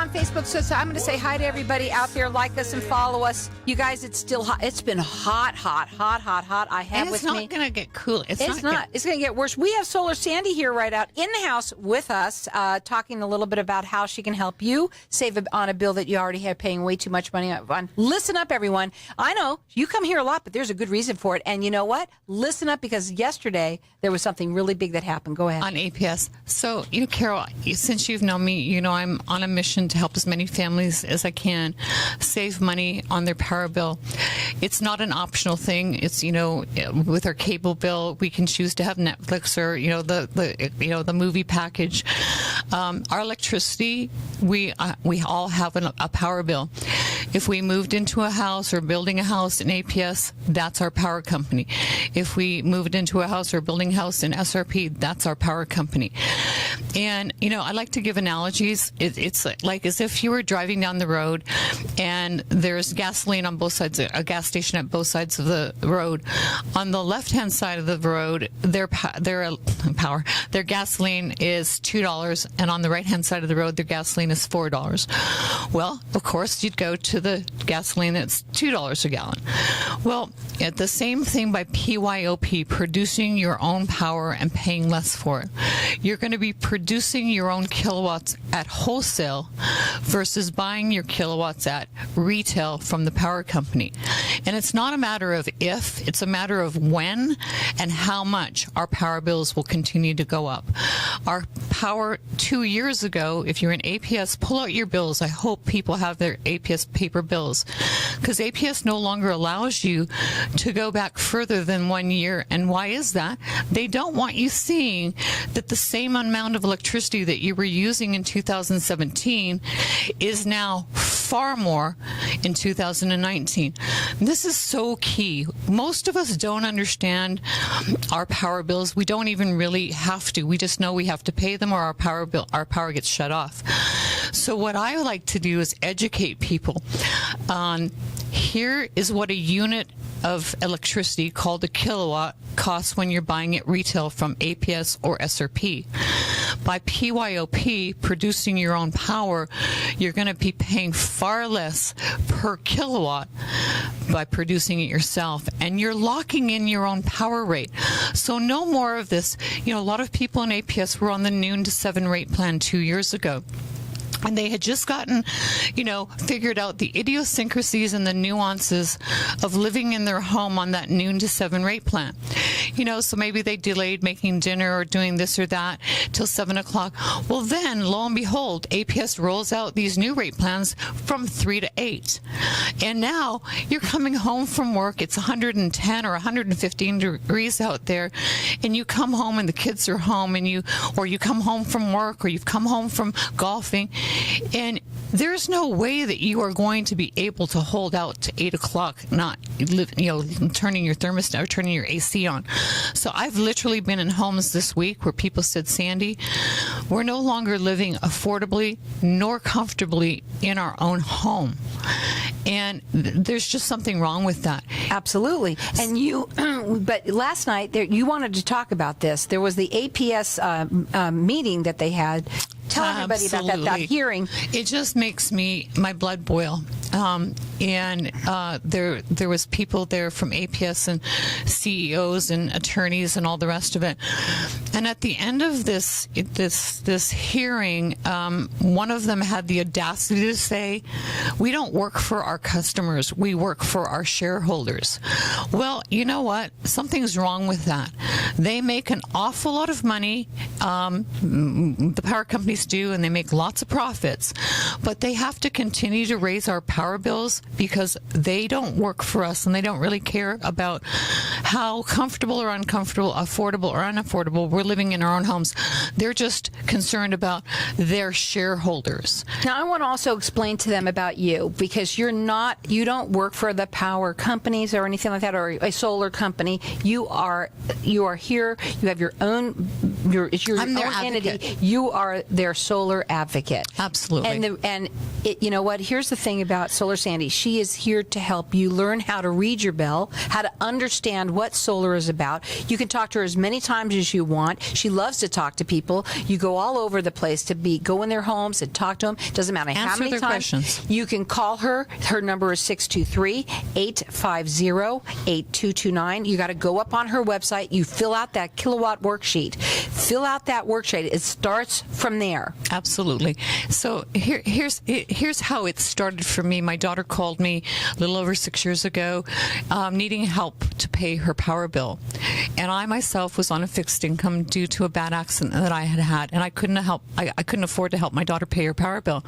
on Facebook, so I'm going to say hi to everybody out there. Like us and follow us. You guys, it's still hot. It's been hot. I have and with it's me. not going to get cool. It's not. It's going to get worse. We have Solar Sandy here right out in the house with us, talking a little bit about how she can help you save on a bill that you already have paying way too much money on. Listen up, everyone. I know you come here a lot, but there's a good reason for it. And you know what? Listen up, because yesterday there was something really big that happened. Go ahead. On APS. So, Carol, since you've known me, I'm on a mission to help as many families as I can save money on their power bill. It's not an optional thing. It's, with our cable bill, we can choose to have Netflix or, the movie package. Our electricity, we all have a power bill. If we moved into a house or building a house in APS, that's our power company. If we moved into a house or building a house in SRP, that's our power company. And, I like to give analogies. It's like as if you were driving down the road and there's gasoline on both sides, a gas station at both sides of the road. On the left-hand side of the road, their gasoline is $2, and on the right-hand side of the road, their gasoline is $4. Well, of course, you'd go to the gasoline that's $2 a gallon. Well, at the same thing by PYOP, producing your own power and paying less for it. You're going to be producing your own kilowatts at wholesale versus buying your kilowatts at retail from the power company. And it's not a matter of if, it's a matter of when and how much our power bills will continue to go up. Our power 2 years ago, if you're in APS, pull out your bills. I hope people have their APS paper bills, because APS no longer allows you to go back further than 1 year. And why is that? They don't want you seeing that the same amount of electricity that you were using in 2017 is now far more in 2019. This is so key. Most of us don't understand our power bills. We don't even really have to. We just know we have to pay them, or our power gets shut off. So what I like to do is educate people on here is what a unit of electricity called a kilowatt costs when you're buying it retail from APS or SRP. By PYOP, producing your own power, you're going to be paying far less per kilowatt by producing it yourself, and you're locking in your own power rate. So no more of this. A lot of people in APS were on the noon to 7 rate plan 2 years ago. And they had just gotten, figured out the idiosyncrasies and the nuances of living in their home on that noon to 7 rate plan. So maybe they delayed making dinner or doing this or that till 7 o'clock. Well, then, lo and behold, APS rolls out these new rate plans from 3 to 8. And now you're coming home from work. It's 110 or 115 degrees out there. And you come home and the kids are home, and you come home from work, or you've come home from golfing. And there's no way that you are going to be able to hold out to 8 o'clock, not turning your thermostat or turning your AC on. So I've literally been in homes this week where people said, Sandy, we're no longer living affordably nor comfortably in our own home. And there's just something wrong with that. Absolutely. And but last night you wanted to talk about this. There was the APS meeting that they had. Tell everybody about that hearing. It just makes my blood boil. And there was people there from APS and CEOs and attorneys and all the rest of it. And at the end of this hearing, one of them had the audacity to say, "We don't work for our customers. We work for our shareholders." Well, you know what? Something's wrong with that. They make an awful lot of money. The power companies do, and they make lots of profits, but they have to continue to raise our power bills because they don't work for us, and they don't really care about how comfortable or uncomfortable, affordable or unaffordable we're living in our own homes. They're just concerned about their shareholders. Now, I want to also explain to them about you, because you don't work for the power companies or anything like that, or a solar company. You are here. You have your own it's your I'm their own entity. advocate. You are their solar advocate. Absolutely. And you know what? Here's the thing about Solar Sandy. She is here to help you learn how to read your bill, how to understand what solar is about. You can talk to her as many times as you want. She loves to talk to people. You go all over the place to go in their homes and talk to them. Doesn't matter how Answer many their times. questions. You can call her. Her number is 623-850-8229. You got to go up on her website. You fill out that kilowatt worksheet. Fill out that worksheet. It starts from there. Absolutely. So here's how it started for me. My daughter called me a little over 6 years ago, needing help to pay her power bill, and I myself was on a fixed income due to a bad accident that I had, and I couldn't afford to help my daughter pay her power bill.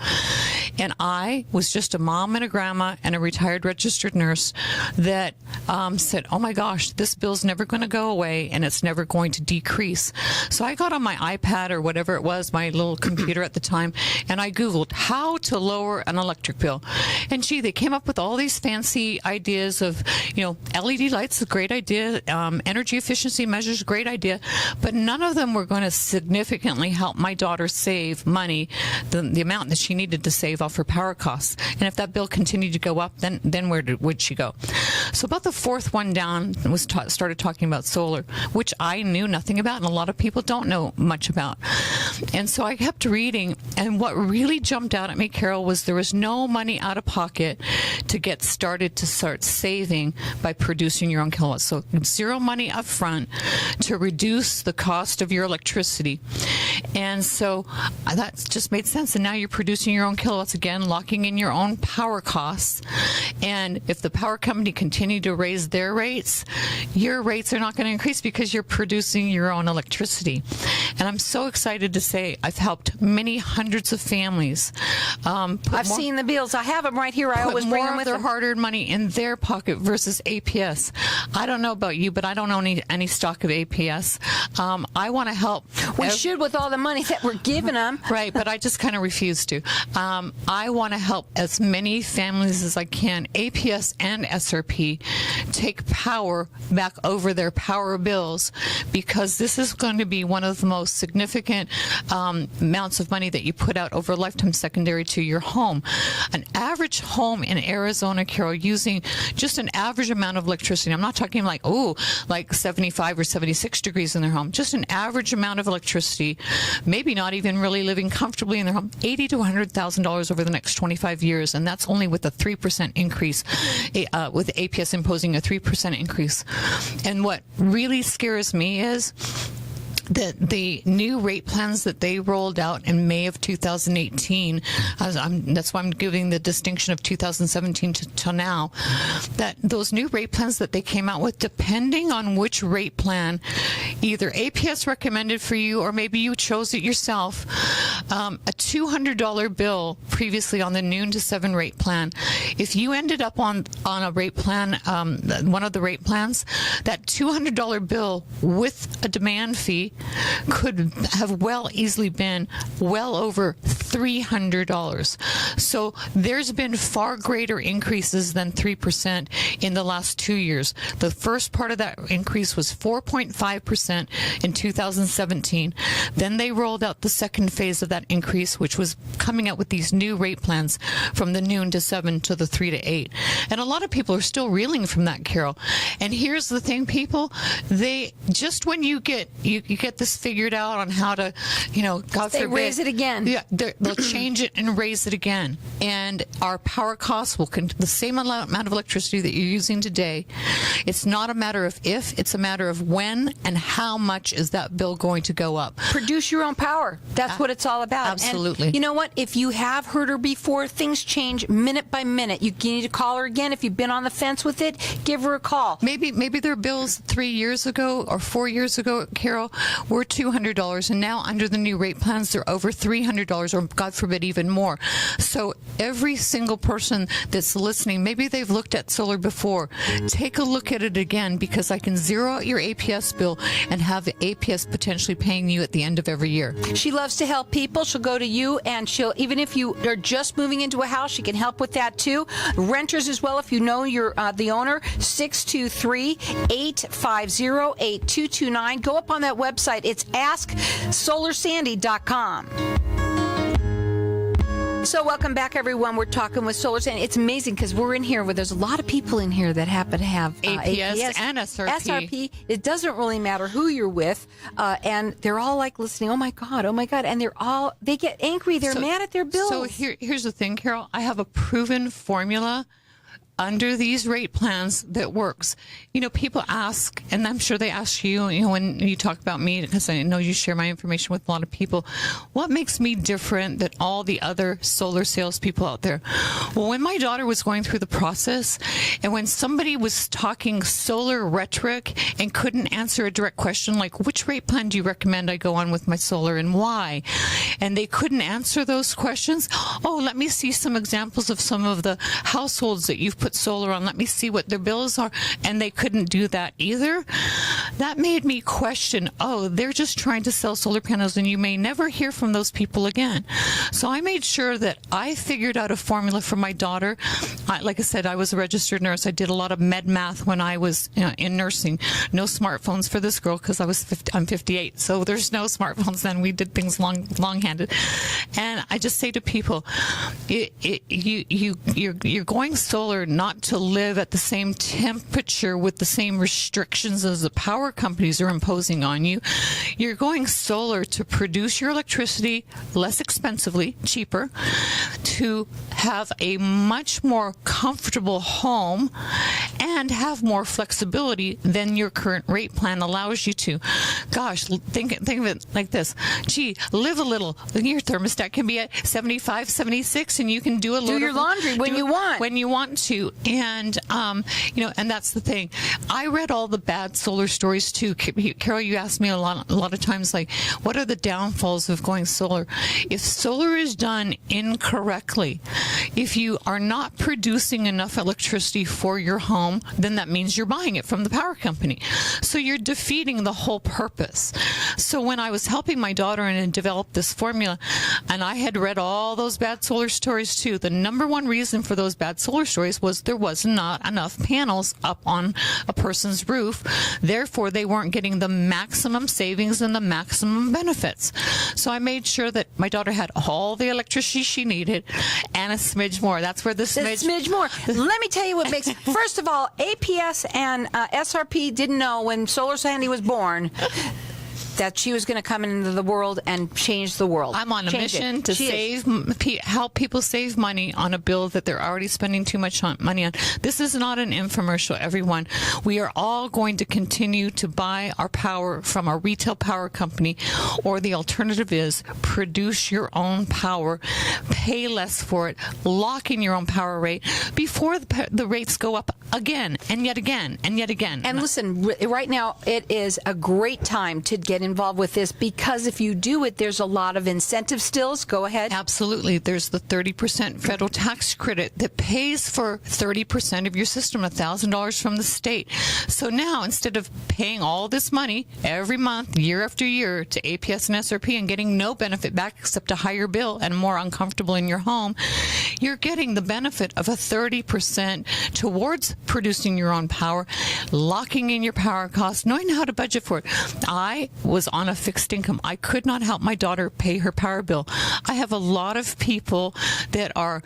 And I was just a mom and a grandma and a retired registered nurse that said, oh my gosh, this bill's never going to go away and it's never going to decrease. So I got on my iPad or whatever it was, my little computer at the time, and I Googled how to lower an electric bill. And gee, they came up with all these fancy ideas of, LED lights, a great idea, energy efficiency measures, great idea, but none of them were going to significantly help my daughter save money, the amount that she needed to save off her power costs. And if that bill continued to go up, then where would she go? So about the fourth one down started talking about solar, which I knew nothing about, and a lot of people don't know much about. And so I kept reading, and what really jumped out at me, Carol, was there was no money out of pocket to get started to start saving by producing your own kilowatts. So zero money up front to reduce the cost of your electricity. And so that just made sense. And now you're producing your own kilowatts again, locking in your own power costs. And if the power company continue to raise their rates, your rates are not going to increase because you're producing your own electricity. And I'm so excited to say I've helped many hundreds of families. I've seen the bills. I have them right here. I always bring them with their them. hard-earned money in their pocket versus APS. I don't know about you, but I don't own any stock of APS. I want to help. We should with all the money that we're giving them. Right, but I just kind of refuse to. I want to help as many families as I can, APS and SRP, take power back over their power bills, because this is going to be one of the most significant amounts of money that you put out over a lifetime secondary to your home. An average home in Arizona, Carol, using just an average amount of electricity. I'm not talking like 75 or 76 degrees in their home. Just an average amount of electricity, maybe not even really living comfortably in their home, $80,000 to $100,000 over the next 25 years, and that's only with a 3% increase, with APS imposing a 3% increase. And what really scares me is that the new rate plans that they rolled out in May of 2018, that's why I'm giving the distinction of 2017 till now, that those new rate plans that they came out with, depending on which rate plan either APS recommended for you or maybe you chose it yourself, a $200 bill previously on the noon to 7 rate plan, if you ended up on a rate plan, one of the rate plans, that $200 bill with a demand fee could have easily been well over $300. So there's been far greater increases than 3% in the last 2 years. The first part of that increase was 4.5% in 2017. Then they rolled out the second phase of that increase, which was coming out with these new rate plans from the noon to 7 to the 3 to 8. And a lot of people are still reeling from that, Carol. And here's the thing, people, they just when you get this figured out on how to, God They forbid, raise it again. Yeah, they'll change it and raise it again. And our power costs will the same amount of electricity that you're using today. It's not a matter of if, it's a matter of when and how much is that bill going to go up. Produce your own power. That's what it's all about. Absolutely. And you know what? If you have heard her before, things change minute by minute. You need to call her again. If you've been on the fence with it, give her a call. Maybe their bills 3 years ago or 4 years ago, Carol, were $200, and now under the new rate plans, they're over $300, or God forbid, even more. So every single person that's listening, maybe they've looked at solar before, take a look at it again, because I can zero out your APS bill and have APS potentially paying you at the end of every year. She loves to help people. She'll go to you, and she'll, even if you are just moving into a house, she can help with that too. Renters as well, if you know you're the owner, 623-850-8229. Go up on that website. It's AskSolarSandy.com. So welcome back, everyone. We're talking with Solar Sandy. It's amazing because we're in here where there's a lot of people in here that happen to have APS and SRP. It doesn't really matter who you're with, and they're all like listening. Oh my god! And they get angry. They're mad at their bills. So here's the thing, Carol. I have a proven formula under these rate plans that works. You know, people ask, and I'm sure they ask you, when you talk about me, because I know you share my information with a lot of people, what makes me different than all the other solar salespeople out there? Well, when my daughter was going through the process, and when somebody was talking solar rhetoric and couldn't answer a direct question like, which rate plan do you recommend I go on with my solar and why? And they couldn't answer those questions. Oh, let me see some examples of some of the households that you've put solar on. Let me see what their bills are. And they couldn't do that either. That made me question, they're just trying to sell solar panels and you may never hear from those people again. So I made sure that I figured out a formula for my daughter. Like I said, I was a registered nurse. I did a lot of med math when I was in nursing. No smartphones for this girl because I'm 58. So there's no smartphones then. We did things long-handed. And I just say to people, you're going solar not to live at the same temperature with the same restrictions as the power companies are imposing on you. You're going solar to produce your electricity less expensively, cheaper, to have a much more comfortable home and have more flexibility than your current rate plan allows you to. Gosh, think of it like this. Gee, live a little. Your thermostat can be at 75, 76, and you can do your laundry when you want. When you want to. And, and that's the thing. I read all the bad solar stories too. Carol, you asked me a lot of times, like, what are the downfalls of going solar? If solar is done incorrectly, if you are not producing enough electricity for your home, then that means you're buying it from the power company. So you're defeating the whole purpose. So when I was helping my daughter and develop this formula, and I had read all those bad solar stories too, the number one reason for those bad solar stories was there was not enough panels up on a person's roof. Therefore, they weren't getting the maximum savings and the maximum benefits. So I made sure that my daughter had all the electricity she needed and a smidge more. That's where the smidge more. Let me tell you what makes. First of all, APS and SRP didn't know when Solar Sandy was born that she was going to come into the world and change the world. I'm on a mission to help people save money on a bill that they're already spending too much money on. This is not an infomercial, everyone. We are all going to continue to buy our power from a retail power company, or the alternative is produce your own power, pay less for it, lock in your own power rate before the rates go up again and yet again and yet again. And listen, right now it is a great time to get involved with this, because if you do it, there's a lot of incentive stills. Go ahead. Absolutely. There's the 30% federal tax credit that pays for 30% of your system, $1,000 from the state. So now, instead of paying all this money every month, year after year, to APS and SRP and getting no benefit back except a higher bill and more uncomfortable in your home, you're getting the benefit of a 30% towards producing your own power, locking in your power costs, knowing how to budget for it. I was on a fixed income. I could not help my daughter pay her power bill. I have a lot of people that are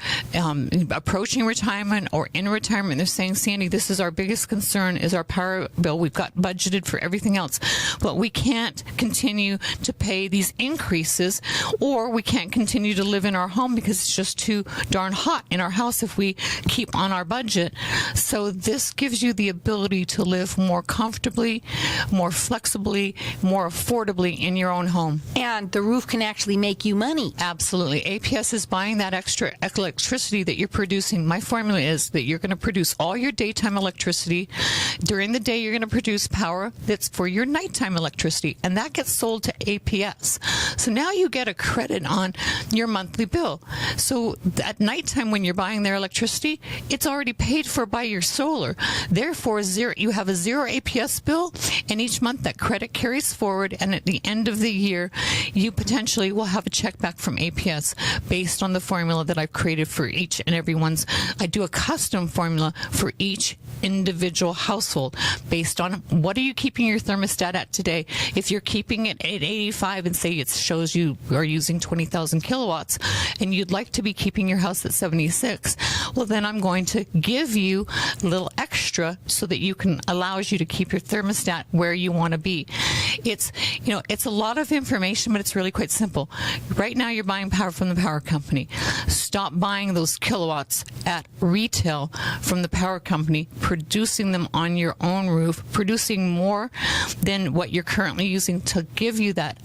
approaching retirement or in retirement. They're saying, Sandy, this is our biggest concern is our power bill. We've got budgeted for everything else, but we can't continue to pay these increases, or we can't continue to live in our home because it's just too darn hot in our house if we keep on our budget. So this gives you the ability to live more comfortably, more flexibly, more affordably in your own home. And the roof can actually make you money. Absolutely. APS is buying that extra electricity that you're producing. My formula is that you're going to produce all your daytime electricity. During the day, you're going to produce power that's for your nighttime electricity, and that gets sold to APS. So now you get a credit on your monthly bill. So at nighttime when you're buying their electricity, it's already paid for by your solar. Therefore, you have a zero APS bill, and each month that credit carries forward, and at the end of the year, you potentially will have a check back from APS based on the formula that I've created for each and everyone's. I do a custom formula for each individual household based on what are you keeping your thermostat at today. If you're keeping it at 85 and say it shows you are using 20,000 kilowatts and you'd like to be keeping your house at 76, well then I'm going to give you a little extra so that you can allows you to keep your thermostat where you want to be. It's it's a lot of information, but it's really quite simple. Right now you're buying power from the power company. Stop buying those kilowatts at retail from the power company, producing them on your own roof, producing more than what you're currently using to give you that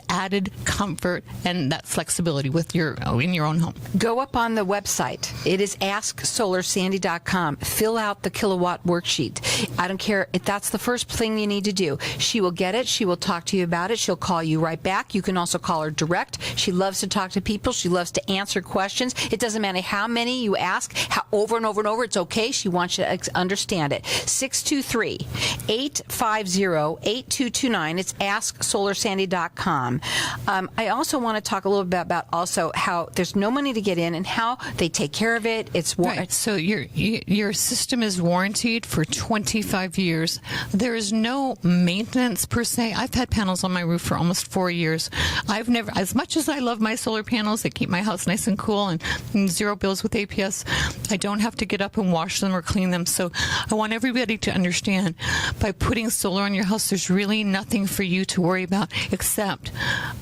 added comfort and that flexibility with in your own home. Go up on the website. It is AskSolarSandy.com. Fill out the kilowatt worksheet. I don't care if that's the first thing you need to do. She will get it. She will talk to you about it. She'll call you right back. You can also call her direct. She loves to talk to people. She loves to answer questions. It doesn't matter how many you ask, over and over and over. It's okay. She wants you to understand it. 623-850-8229. It's AskSolarSandy.com. I also want to talk a little bit about also how there's no money to get in and how they take care of it. It's right. So your system is warranted for 25 years. There is no maintenance per se. I've had panels on my roof for almost 4 years. I've never, as much as I love my solar panels, they keep my house nice and cool and zero bills with APS, I don't have to get up and wash them or clean them. So I want everybody to understand by putting solar on your house, there's really nothing for you to worry about except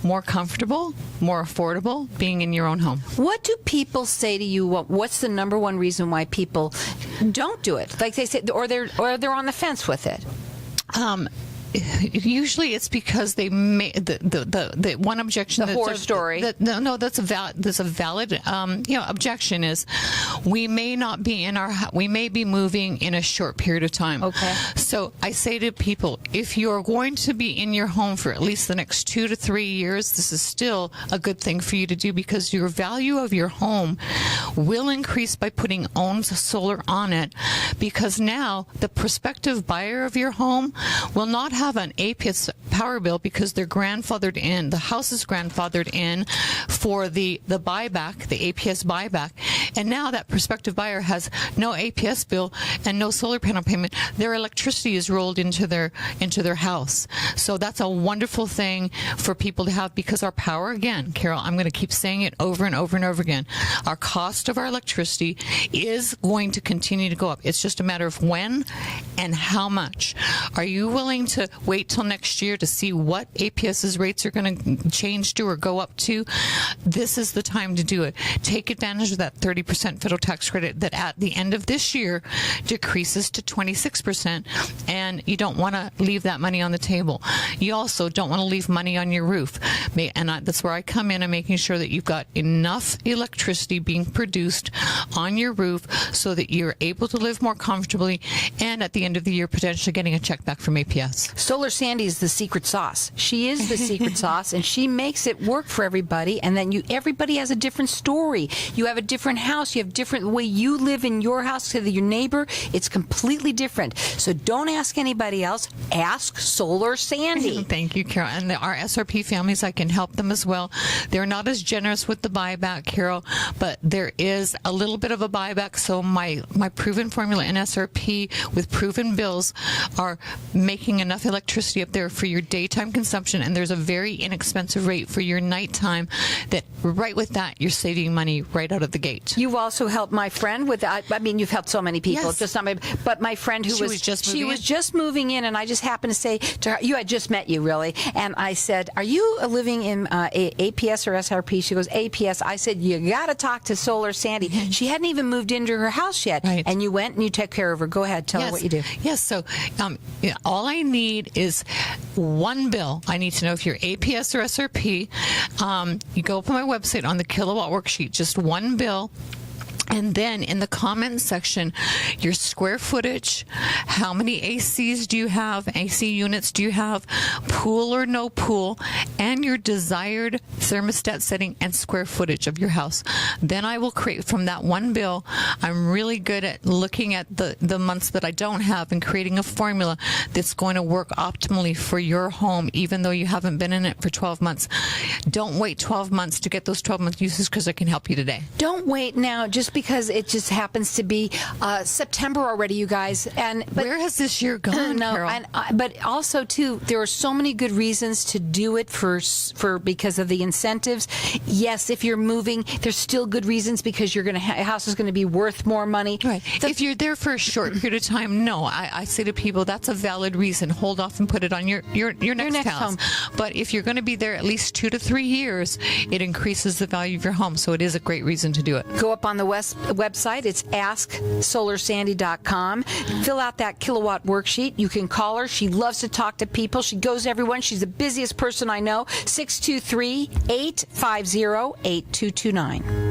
more comfortable, more affordable, being in your own home. What do people say to you? What's the number one reason why people don't do it? Like they say, or they're on the fence with it. Usually it's because they may the one objection, the horror story. That's a valid objection is we may not be we may be moving in a short period of time. Okay. So I say to people, if you're going to be in your home for at least the next 2 to 3 years, this is still a good thing for you to do because your value of your home will increase by putting OHM's solar on it, because now the prospective buyer of your home will not have an APS power bill because they're grandfathered in. The house is grandfathered in for the buyback, the APS buyback. And now that prospective buyer has no APS bill and no solar panel payment. Their electricity is rolled into their house. So that's a wonderful thing for people to have, because our power, again, Carol, I'm going to keep saying it over and over and over again. Our cost of our electricity is going to continue to go up. It's just a matter of when and how much. Are you willing to wait till next year to see what APS's rates are going to change to or go up to? This is the time to do it. Take advantage of that 30% federal tax credit that at the end of this year decreases to 26%, and you don't want to leave that money on the table. You also don't want to leave money on your roof. And that's where I come in and making sure that you've got enough electricity being produced on your roof so that you're able to live more comfortably, and at the end of the year potentially getting a check back from APS. Solar Sandy is the secret sauce. She is the secret sauce, and she makes it work for everybody. And then everybody has a different story. You have a different house. You have different way you live in your house to your neighbor. It's completely different. So don't ask anybody else. Ask Solar Sandy. Thank you, Carol. And our SRP families, I can help them as well. They're not as generous with the buyback, Carol, but there is a little bit of a buyback. So my proven formula in SRP with proven bills are making enough electricity up there for your daytime consumption, and there's a very inexpensive rate for your nighttime that right with that you're saving money right out of the gate. You've also helped my friend with you've helped so many people. Yes. Just not but my friend who was just moving in, and I just happened to say to her, you had just met you really, and I said, are you living in APS or SRP? She goes, APS. I said, you got to talk to Solar Sandy. She hadn't even moved into her house yet, right. And you went and you took care of her. Go ahead, tell her what you do. Yes, so all I need is one bill. I need to know if you're APS or SRP. You go up on my website on the kilowatt worksheet, just one bill. And then in the comment section, your square footage, how many ACs do you have, AC units do you have, pool or no pool, and your desired thermostat setting and square footage of your house. Then I will create from that one bill. I'm really good at looking at the months that I don't have and creating a formula that's going to work optimally for your home, even though you haven't been in it for 12 months. Don't wait 12 months to get those 12-month uses, because I can help you today. Don't wait now just because it just happens to be September already, you guys. But where has this year gone, Carol? But also too, there are so many good reasons to do it for because of the incentives. Yes, if you're moving, there's still good reasons because you're going to house is going to be worth more money. Right. If you're there for a short period of time, no. I say to people that's a valid reason. Hold off and put it on your next house. Home. But if you're going to be there at least 2 to 3 years, it increases the value of your home. So it is a great reason to do it. Go up on the website. It's AskSolarSandy.com. Fill out that kilowatt worksheet. You can call her. She loves to talk to people. She goes to everyone. She's the busiest person I know. 623-850-8229.